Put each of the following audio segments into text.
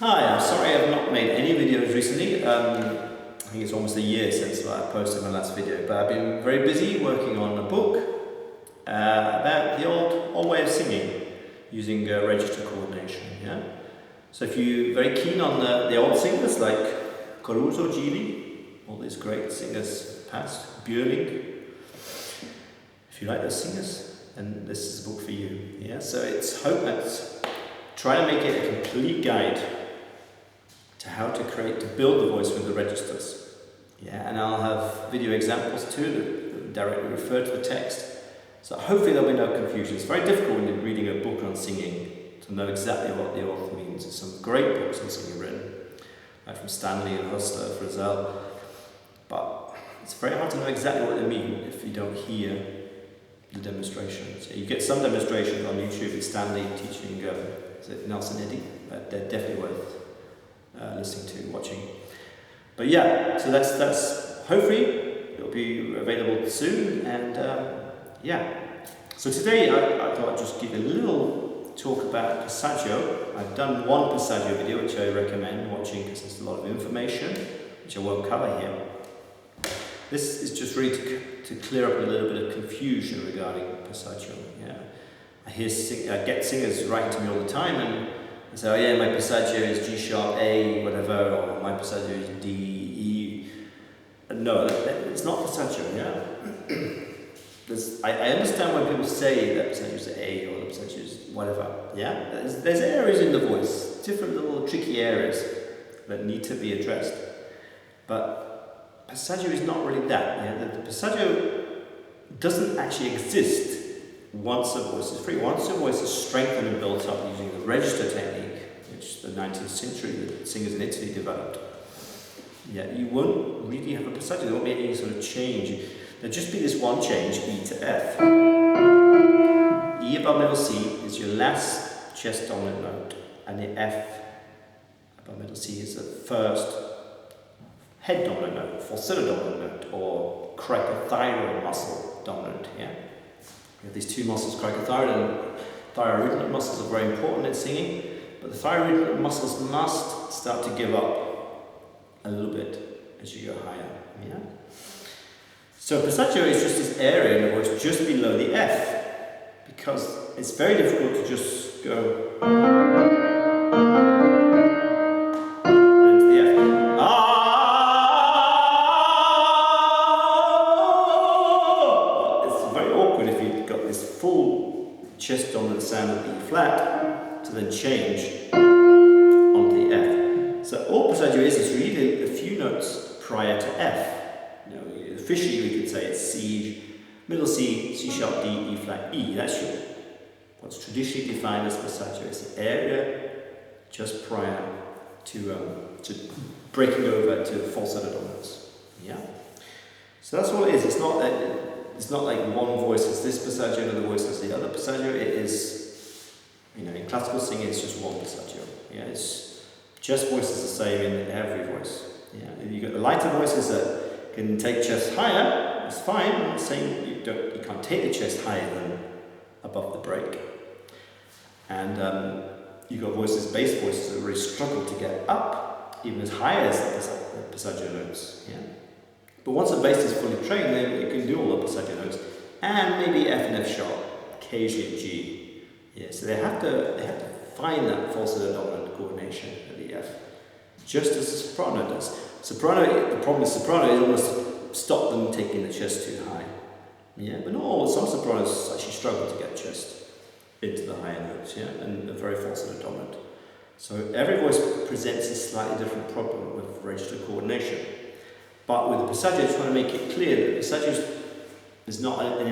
Hi, I'm sorry I've not made any videos recently. I think it's almost a year since I posted my last video, but I've been very busy working on a book about the old way of singing using register coordination. Yeah. So if you're very keen on the old singers like Caruso, Gili, all these great singers past, Björling, if you like those singers, then this is a book for you. Yeah. So it's try to make it a complete guide to how to build the voice with the registers. Yeah, and I'll have video examples too that directly refer to the text. So hopefully there'll be no confusion. It's very difficult when you're reading a book on singing to know exactly what the author means. There's some great books on singing written, like from Stanley and Hustler, Frizzell, but it's very hard to know exactly what they mean if you don't hear the demonstrations. You get some demonstrations on YouTube with Stanley teaching is it Nelson Eddy? They're definitely worth listening to, watching. But yeah, so that's hopefully it'll be available soon. And yeah, so today I thought I'd just give a little talk about Passaggio. I've done one Passaggio video which I recommend watching because there's a lot of information which I won't cover here. This is just really to clear up a little bit of confusion regarding Passaggio. Yeah, I get singers writing to me all the time and say, oh yeah, my Passaggio is G sharp A, whatever, or my Passaggio is D, E. No, it's not Passaggio, yeah? I understand when people say that Passaggio is A or the Passaggio is whatever, yeah? There's areas in the voice, different little tricky areas that need to be addressed. But Passaggio is not really that, yeah? The Passaggio doesn't actually exist once a voice is free. Once a voice is strengthened and built up using the register technique, which the 19th century the singers in Italy developed, yeah, you won't really have a passaggio. There won't be any sort of change. There'll just be this one change, E to F. E above middle C is your last chest dominant note, and the F above middle C is the first head dominant note, falsetto dominant note, or cricothyroid muscle dominant. Yeah. We have these two muscles, cricothyroid and thyroid muscles, are very important in singing, but the thyroid muscles must start to give up a little bit as you go higher. Yeah? So passaggio is just this area in the voice just below the F, because it's very difficult to just go into the F. Full chest dominant sound of the E flat to then change onto the F. So all passaggio is really a few notes prior to F. You know, officially we could say it's C, middle C, C sharp D, E flat E. That's what's traditionally defined as passaggio. It's the area just prior to breaking over to falsetto dominance. Yeah. So that's all it is. It's not like one voice is this passaggio, another voice is the other passaggio. It is, in classical singing, it's just one passaggio. Yeah, it's chest voice is the same in every voice. Yeah, you've got the lighter voices that can take chest higher. It's fine. I'm not saying you can't take the chest higher than above the break. And you've got bass voices that really struggle to get up, even as high as the passaggio notes. Yeah. But once the bass is fully trained, then you can do all the passaggio notes, and maybe F and F sharp, occasionally G. Yeah, so they have to find that falsetto dominant coordination at the F, just as a soprano does. The problem with soprano is almost stop them taking the chest too high. Yeah, but not all. Some sopranos actually struggle to get chest into the higher notes. Yeah, and they're very falsetto dominant. So every voice presents a slightly different problem with register coordination. But with the passaggio, I just want to make it clear that passaggio is not an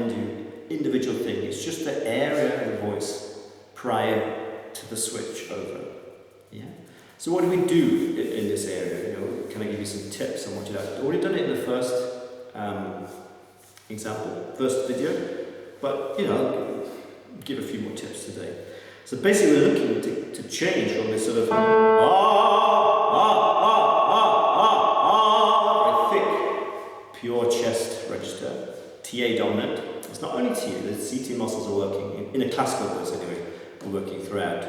individual thing. It's just the area of the voice prior to the switch over. Yeah. So what do we do in this area? Can I give you some tips on what you do? I've already done it in the first first video, but I'll give a few more tips today. So basically, we're looking to change from this sort of pure chest register, TA dominant. It's not only TA, the CT muscles are working, in a classical voice anyway, are working throughout.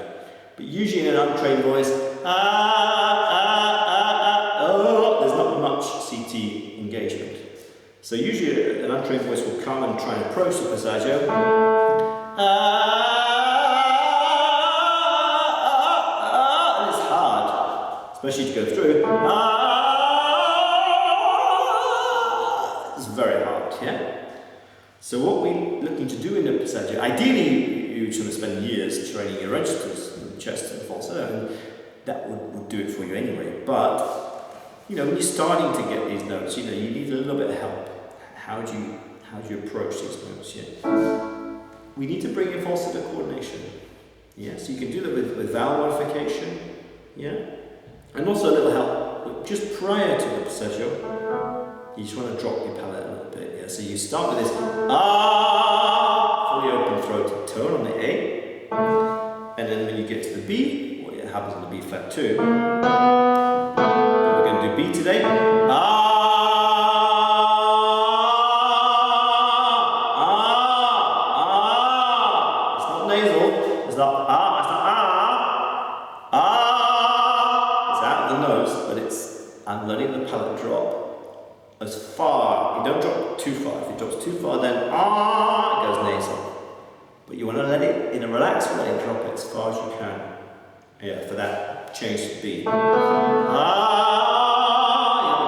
But usually in an untrained voice, oh, there's not much CT engagement. So usually an untrained voice will come and try and approach the passaggio. And it's hard, especially to go through. It's very hard, yeah? So what we're looking to do in the passaggio, ideally you should spend years training your registers in the chest and falsetto, and that would do it for you anyway. But, you know, when you're starting to get these notes, you know, you need a little bit of help. How do you approach these notes? Yeah? We need to bring in falsetto coordination. Yeah, so you can do that with vowel modification. Yeah, and also a little help just prior to the passaggio. You just want to drop your palate a little bit. Yeah, so you start with this fully open throated tone on the A, and then when you get to the B, well, it happens on the B flat too. But we're going to do B today. I'm letting the palate drop as far. You don't drop too far. If it drops too far, then it goes nasal. But you want to let it, in a relaxed way, drop it as far as you can. Yeah, for that change to B. You haven't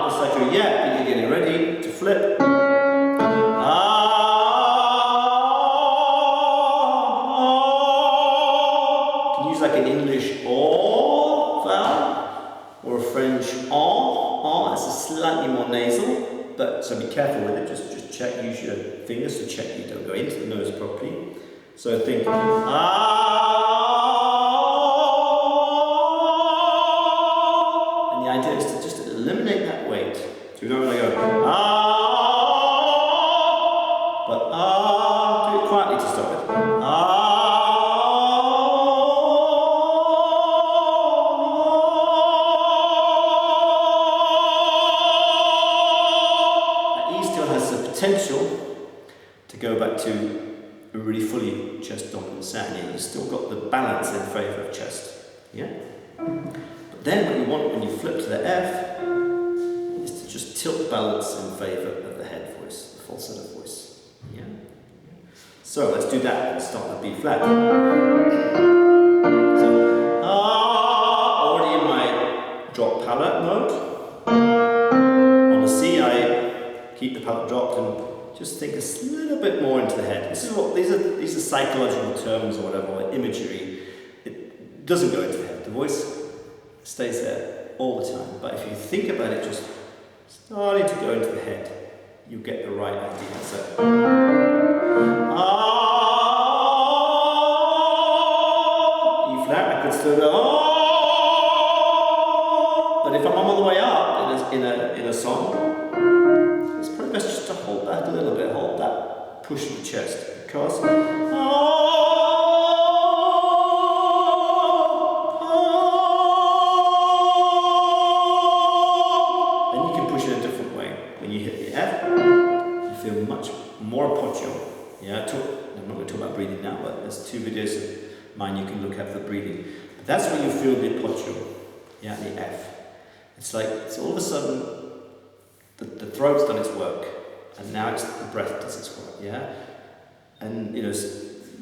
passaggio yet, but you're getting ready to flip. You can use like an English or vowel or a French en. That's slightly more nasal, but so be careful with it. Just check. Use your fingers to check you don't go into the nose properly. So think and the idea is to just eliminate that weight. So you don't want to go but do it quietly to start with. Potential to go back to a really fully chest dominant sound. Yeah, you've still got the balance in favour of chest. Yeah? But then what you want when you flip to the F is to just tilt the balance in favour of the head voice, the falsetto voice. Yeah? So let's do that and start with B flat. So, already in my drop palate mode. On the C, I keep the palate dropped and just think a little bit more into the head. This is what these are psychological terms or whatever, or imagery. It doesn't go into the head. The voice stays there all the time. But if you think about it, just starting to go into the head, you get the right idea. So, E flat. I could still go. But if I'm on the way up in a song, it's probably best just to hold back a little bit, hold that push of the chest, because then you can push it a different way. When you hit the F, you feel much more appoggio. Yeah, I'm not going to talk about breathing now, but there's 2 videos of mine you can look at for breathing. But that's when you feel the appoggio. Yeah, the F. It's like it's all of a sudden the throat's done its work, and now it's the breath does its work. Yeah, and you know,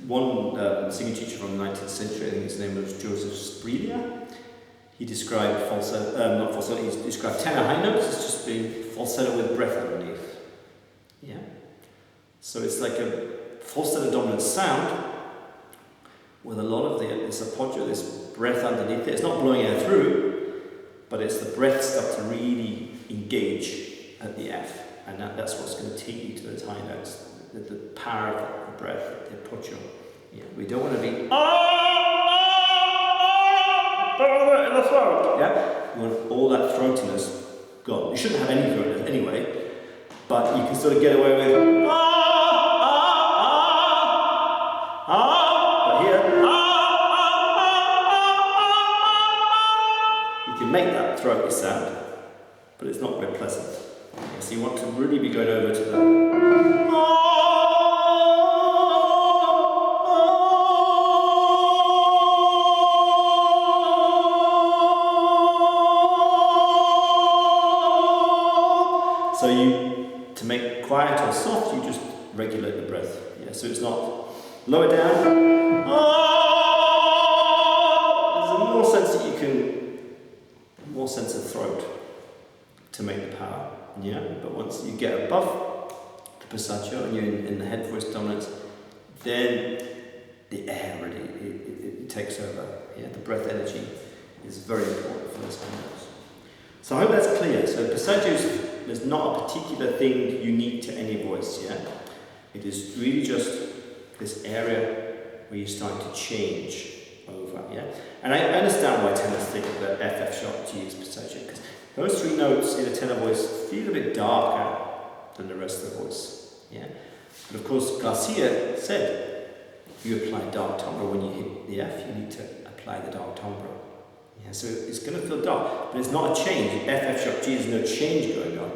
one singing teacher from the 19th century, I think his name was Joseph Sprilia. He described not falsetto. He described tenor high notes as just being falsetto with breath underneath. Yeah, so it's like a falsetto dominant sound with a lot of this appoggio, this breath underneath it. It's not blowing air through, but it's the breath stuff to really engage at the F, and that's what's going to take you to those high notes. The power of the breath, the appoggio. Yeah, we don't want to be in the throat. Yeah, you want all that throatiness gone. You shouldn't have any throatiness anyway, but you can sort of get away with but here you can make that throaty sound, but it's not very pleasant. So you want to really be going over to the regulate the breath. Yeah, so it's not lower down. There's more sense that you can, more sense of throat to make the power. Yeah, but once you get above the passaggio and you're in the head voice dominance, then the air really it takes over. Yeah, the breath energy is very important for this kind of notes. So I hope that's clear. So passaggio is not a particular thing unique to any voice. Yeah, it is really just this area where you start to change over. Yeah, and I understand why tenors think that F sharp G is passaggio, because those three notes in a tenor voice feel a bit darker than the rest of the voice. Yeah, but of course Garcia said you apply dark timbre when you hit the F. You need to apply the dark timbre. Yeah, so it's going to feel dark, but it's not a change. F sharp G, there's no change going on.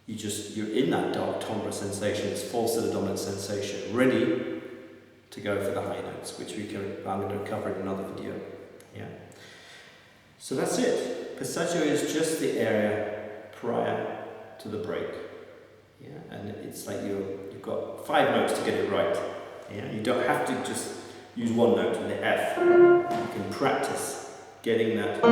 You're in that dark timbre sensation, it's falsetto dominant sensation, ready to go for the high notes, which I'm going to cover in another video. Yeah. So that's it. Passaggio is just the area prior to the break. Yeah, and it's like you've got 5 notes to get it right. Yeah, you don't have to just use one note in the F. You can practice getting that. So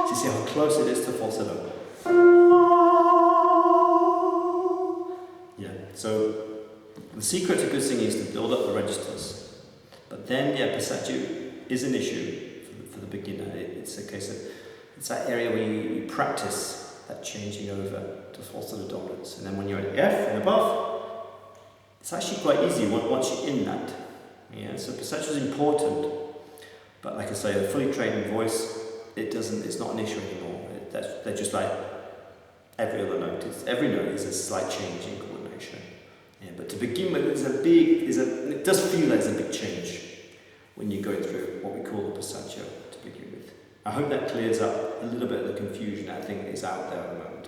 you see how close it is to falsetto. Yeah, so the secret to good singing is to build up the registers. But then, yeah, passaggio is an issue for the beginner. It's a case of, it's that area where you practice that changing over to falsetto dominance. And then when you're at F and above, it's actually quite easy once you're in that. Yeah, so passaggio is important. But like I say, a fully trained voice, it's not an issue anymore. They're just like every other note. Every note is a slight change in coordination. Yeah, but to begin with, it does feel like there's a big change when you're going through what we call the passaggio to begin with. I hope that clears up a little bit of the confusion I think is out there at the moment.